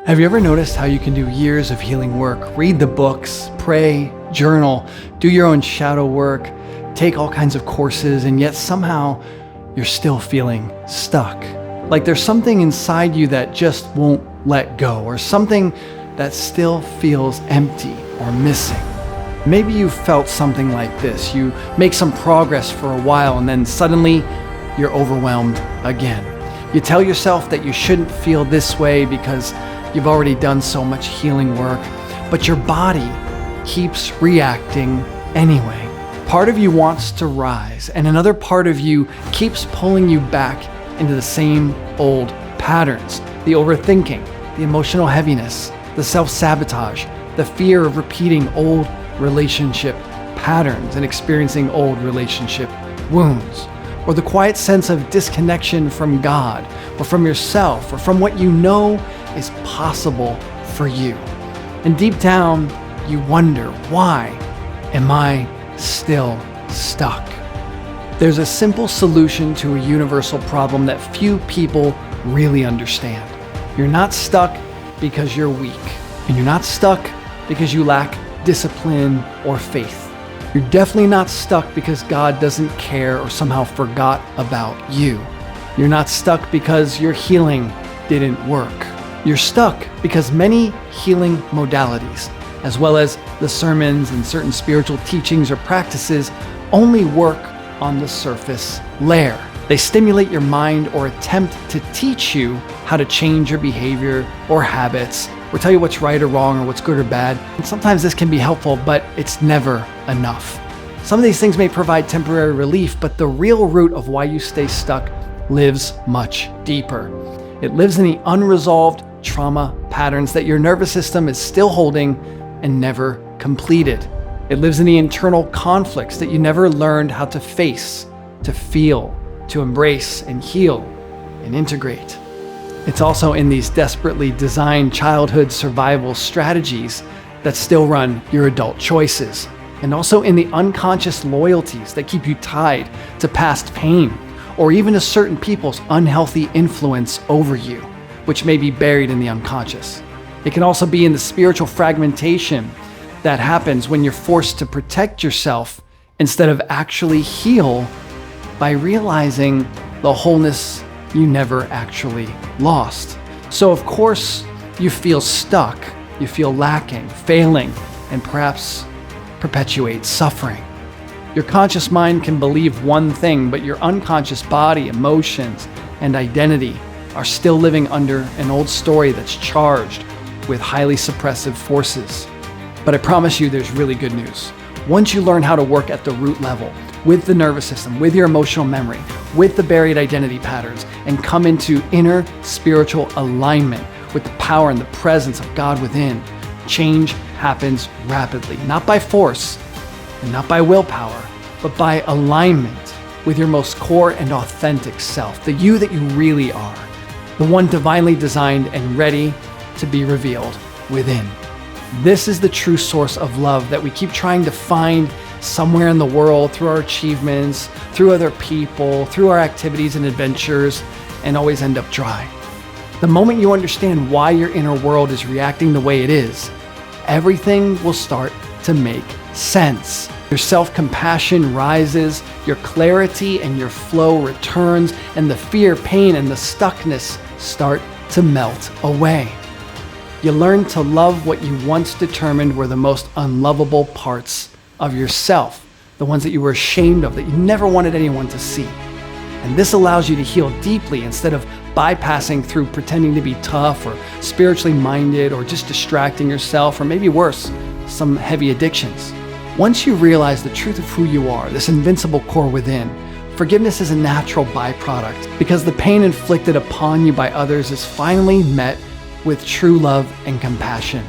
Have you ever noticed how you can do years of healing work, read the books, pray, journal, do your own shadow work, take all kinds of courses, and yet somehow you're still feeling stuck? Like there's something inside you that just won't let go, or something that still feels empty or missing. Maybe you felt something like this. You make some progress for a while and then suddenly you're overwhelmed again. You tell yourself that you shouldn't feel this way because you've already done so much healing work, but your body keeps reacting anyway. Part of you wants to rise, and another part of you keeps pulling you back into the same old patterns. The overthinking, the emotional heaviness, the self-sabotage, the fear of repeating old relationship patterns and experiencing old relationship wounds, or the quiet sense of disconnection from God, or from yourself, or from what you know is possible for you. And deep down, you wonder, why am I still stuck? There's a simple solution to a universal problem that few people really understand. You're not stuck because you're weak, and you're not stuck because you lack discipline or faith. You're definitely not stuck because God doesn't care or somehow forgot about you. You're not stuck because your healing didn't work. You're stuck because many healing modalities, as well as the sermons and certain spiritual teachings or practices, only work on the surface layer. They stimulate your mind or attempt to teach you how to change your behavior or habits, or tell you what's right or wrong or what's good or bad. And sometimes this can be helpful, but it's never enough. Some of these things may provide temporary relief, but the real root of why you stay stuck lives much deeper. It lives in the unresolved trauma patterns that your nervous system is still holding and never completed. It lives in the internal conflicts that you never learned how to face, to feel, to embrace and heal and integrate. It's also in these desperately designed childhood survival strategies that still run your adult choices, and also in the unconscious loyalties that keep you tied to past pain, or even to certain people's unhealthy influence over you, which may be buried in the unconscious. It can also be in the spiritual fragmentation that happens when you're forced to protect yourself instead of actually heal by realizing the wholeness you never actually lost. So of course, you feel stuck, you feel lacking, failing, and perhaps perpetuate suffering. Your conscious mind can believe one thing, but your unconscious body, emotions, and identity are still living under an old story that's charged with highly suppressive forces. But I promise you there's really good news. Once you learn how to work at the root level, with the nervous system, with your emotional memory, with the buried identity patterns, and come into inner spiritual alignment with the power and the presence of God within, change happens rapidly, not by force and not by willpower, but by alignment with your most core and authentic self, the you that you really are, the one divinely designed and ready to be revealed within. This is the true source of love that we keep trying to find somewhere in the world through our achievements, through other people, through our activities and adventures, and always end up dry. The moment you understand why your inner world is reacting the way it is, everything will start to make sense. Your self-compassion rises, your clarity and your flow returns, and the fear, pain, and the stuckness start to melt away. You learn to love what you once determined were the most unlovable parts of yourself, the ones that you were ashamed of, that you never wanted anyone to see. And this allows you to heal deeply instead of bypassing through pretending to be tough or spiritually minded or just distracting yourself, or maybe worse, some heavy addictions. Once you realize the truth of who you are, this invincible core within, forgiveness is a natural byproduct because the pain inflicted upon you by others is finally met with true love and compassion.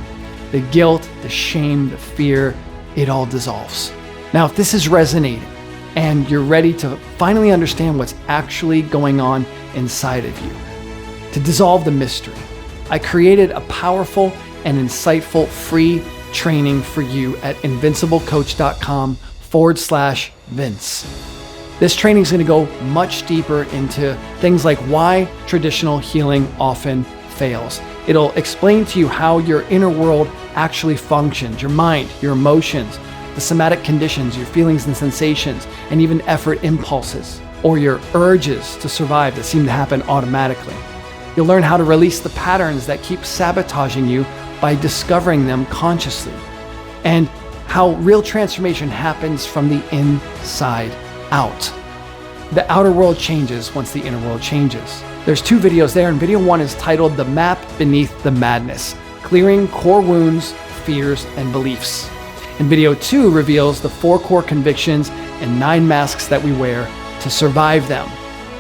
The guilt, the shame, the fear, it all dissolves. Now, if this is resonating and you're ready to finally understand what's actually going on inside of you, to dissolve the mystery, I created a powerful and insightful free training for you at invinciblecoach.com/Vince. This training is going to go much deeper into things like why traditional healing often fails, It'll explain to you how your inner world actually functions, your mind, your emotions, the somatic conditions, your feelings and sensations, and even effort impulses, or your urges to survive that seem to happen automatically. You'll learn how to release the patterns that keep sabotaging you by discovering them consciously, and how real transformation happens from the inside out. The outer world changes once the inner world changes. There's 2 videos there, and video 1 is titled The Map Beneath the Madness, Clearing Core Wounds, Fears, and Beliefs. And video 2 reveals the 4 core convictions and 9 masks that we wear to survive them.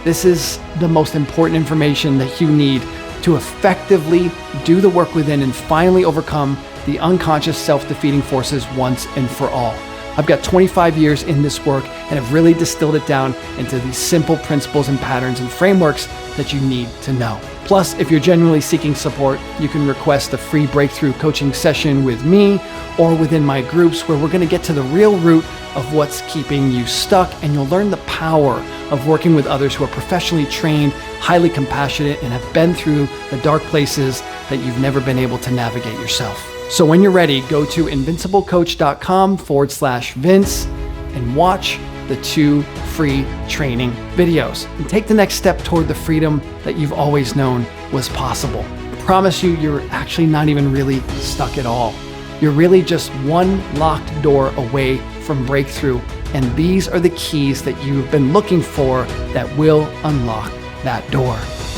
This is the most important information that you need to effectively do the work within and finally overcome the unconscious self-defeating forces once and for all. I've got 25 years in this work and have really distilled it down into these simple principles and patterns and frameworks that you need to know. Plus, if you're genuinely seeking support, you can request a free breakthrough coaching session with me or within my groups, where we're going to get to the real root of what's keeping you stuck, and you'll learn the power of working with others who are professionally trained, highly compassionate, and have been through the dark places that you've never been able to navigate yourself. So when you're ready, go to invinciblecoach.com/Vince and watch the 2 free training videos and take the next step toward the freedom that you've always known was possible. I promise you, you're actually not even really stuck at all. You're really just one locked door away from breakthrough, and these are the keys that you've been looking for that will unlock that door.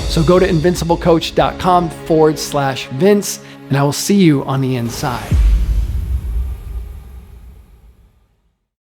So go to invinciblecoach.com/Vince, and I will see you on the inside.